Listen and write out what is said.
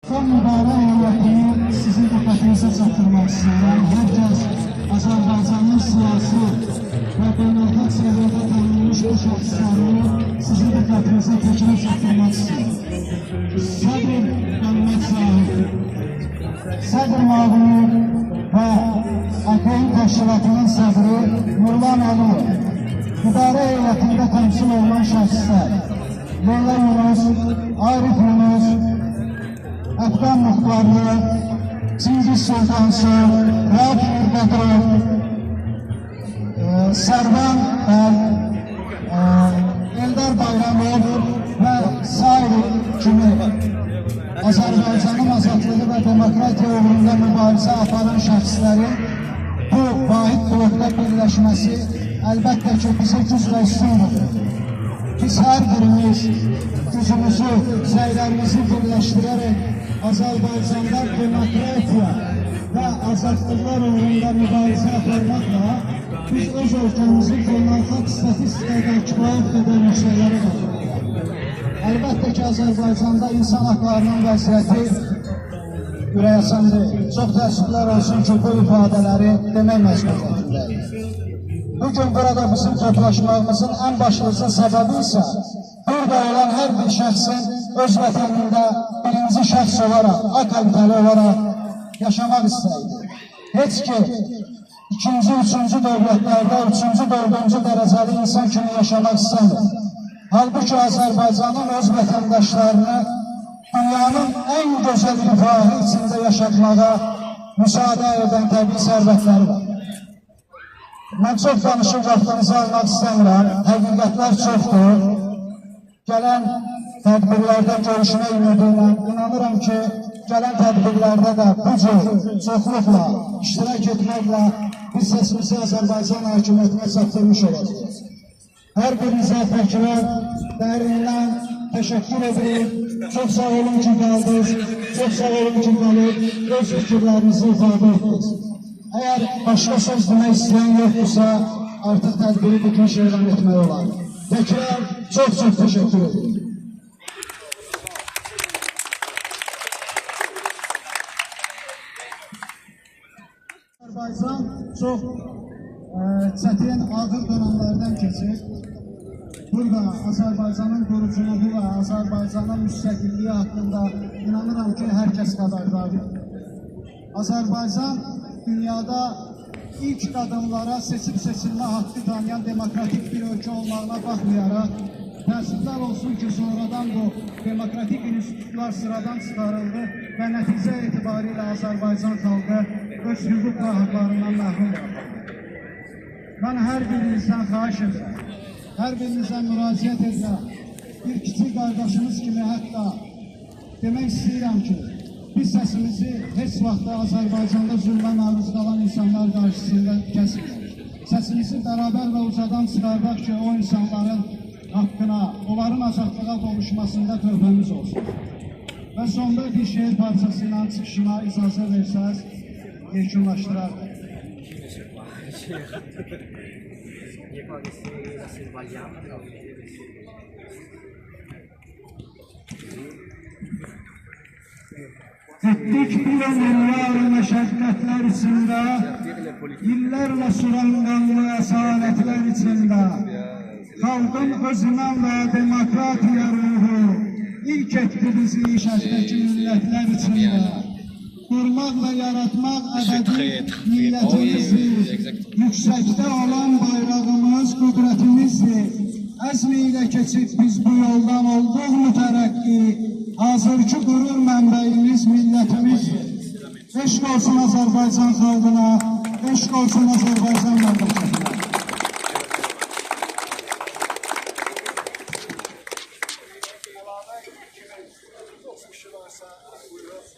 Son mübarək heyətini sizin diqqətinizə çatdırmaq istəyirəm. Hər kəs Azərbaycanın siyasi və beynəlxalq səviyyədə tanınmış bu şəxslərini sizin diqqətinizə təkrar çatdırmaq istəyirəm. Sədr Məmməd Sahib, Sədr Mağlub və AKİ təşkilatının sədri Nurlan Əliyeva, idarə heyətində təmsil olunan şəxslər Leyla Yunus, Arif Yunus, Əfqan Muxtarlı, Çingiz Sultansı, Rauf Mürbətrov, Sərvan Bəl, Eldar Bayramov və sair kimi Azərbaycanın azadlığı və demokratiya uğrunda mübarizə aparan şəxslərin bu vahid blokda birləşməsi əlbəttə ki, bizə güc və üstünlüdür. Biz hər birimiz gücümüzü, səylərimizi birləşdirərək Azərbaycanda demokratiya və azadlıqlar uğrunda mübarizə aparmaqla biz öz ölkəmizi beynəlxalq statistikada kifayət qədər yüksəklərə qalırıq. Əlbəttə ki, Azərbaycanda insan haqlarının vəziyyəti ürəkaçan deyil. Çox təəssüflər olsun ki, bu ifadələri demək məcburiyyətindəyik. Bugün burada bizim toplaşmağımızın ən başlıca səbəbi isə burada olan hər bir şəxsin öz vətənində birinci şəxs olaraq, akalitəli olaraq yaşamaq istəyidir. Heç ki, ikinci, üçüncü dövlətlərdə, üçüncü, dördüncü dərəcəli insan kimi yaşamaq istəmir. Halbuki Azərbaycanın öz vətəndaşlarını dünyanın ən gözəl rifahı içində yaşatmağa müsaade edən təbii sərvətləri var. Mən çox danışıb vaxtınızı almaq istəmirəm, həqiqətlər çoxdur. Gələn tədbirlərdə görüşmək ümidiylə inanıram ki, gələn tədbirlərdə də bu cür çoxluqla iştirak etməklə biz səsimizi Azərbaycan hakimiyyətinə çatdırmış olacağıq. Hər birinizə təkrar dərindən təşəkkür edirik. Çox sağ olun ki, qaldınız, çox sağ olun ki, qalıb, öz fikirlərinizi ifadə etdiniz. Əgər başqa söz demək istəyən yoxdursa, artıq tədbiri bitmiş elan etmək olar. Təkrar çox-çox təşəkkür edirik. Azərbaycan çox çətin, ağır dönəmlərdən keçir. Burada Azərbaycanın quruculuğu və Azərbaycanın müstəqilliyi haqqında inanıram ki, hər kəs xəbərdardır. Azərbaycan dünyada ilk qadınlara seçilmə haqqı tanıyan demokratik bir ölkə olmağına baxmayaraq, təəssüflər olsun ki, sonradan bu demokratik institutlar sıradan çıxarıldı və nəticə etibarilə Azərbaycan xalqı öz hüquq və haqlarından məhrum bırakıldı. Mən hər birinizdən xahiş edirəm, hər birinizdən müraciət edirəm, bir kiçik qardaşımız kimi hətta demək istəyirəm ki, biz səsimizi heç vaxt Azərbaycanda zülmə məruz qalan insanlar qarşısında kəsməyək. Səsimizi bərabər və ucadan çıxardaq ki, o insanların haqqına, onların azadlığa qovuşmasında tövbəmiz olsun. Və sonda bir şeir parçası ilə çıxışıma icazə versəz, yekunlaşdırardım. Etdik bir ömürlər məşəqqətlər içində, illərlə sürən qanlı əsalətlər içində, xalqın özündən və demokratiya ruhu ilk etdi bizi şərqdəki millətlər içində. Qurmaq və yaratmaq əbədi millətimizdir, yüksəkdə olan bayrağımız qüdrətimizdir. Əzmi ilə keçib biz bu yoldan olduq mütərəqqi, hazırki qürur mənbəyimiz millətimizdir. Eşq olsun Azərbaycan xalqına, eşq olsun Azərbaycan məmləkətinə. Çox şükür olsa, buyurun.